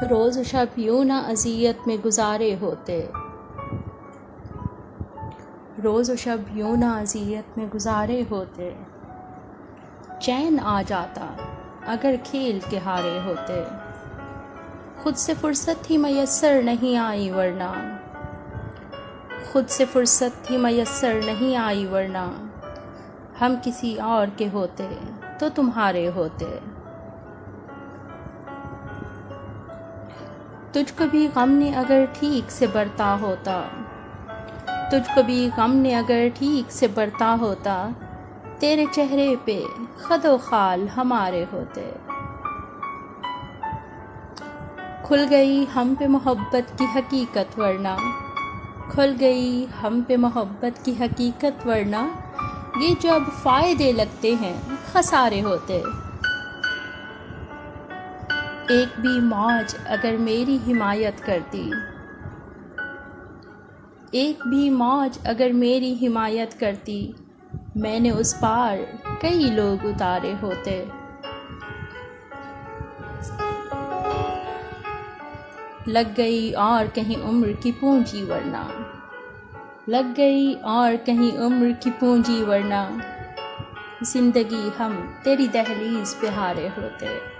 روز و شب یوں نہ اذیت میں گزارے ہوتے، روز و شب یوں نہ اذیت میں گزارے ہوتے، چین آ جاتا اگر کھیل کے ہارے ہوتے، خود سے فرصت ہی میسر نہیں آئی ورنہ، خود سے فرصت ہی میسر نہیں آئی ورنہ، ہم کسی اور کے ہوتے تو تمہارے ہوتے۔ تجھ کو بھی غم نے اگر ٹھیک سے برتا ہوتا، تجھ کو بھی غم نے اگر ٹھیک سے برتا ہوتا، تیرے چہرے پہ خد و خال ہمارے ہوتے۔ کھل گئی ہم پہ محبت کی حقیقت ورنہ، کھل گئی ہم پہ محبت کی حقیقت ورنہ، یہ جب فائدے لگتے ہیں خسارے ہوتے۔ ایک بھی موج اگر میری حمایت کرتی، ایک بھی موج اگر میری حمایت کرتی، میں نے اس پار کئی لوگ اتارے ہوتے۔ لگ گئی اور کہیں عمر کی پونجی ورنہ، لگ گئی اور کہیں عمر کی پونجی ورنہ، زندگی ہم تیری دہلیز پہ ہارے ہوتے۔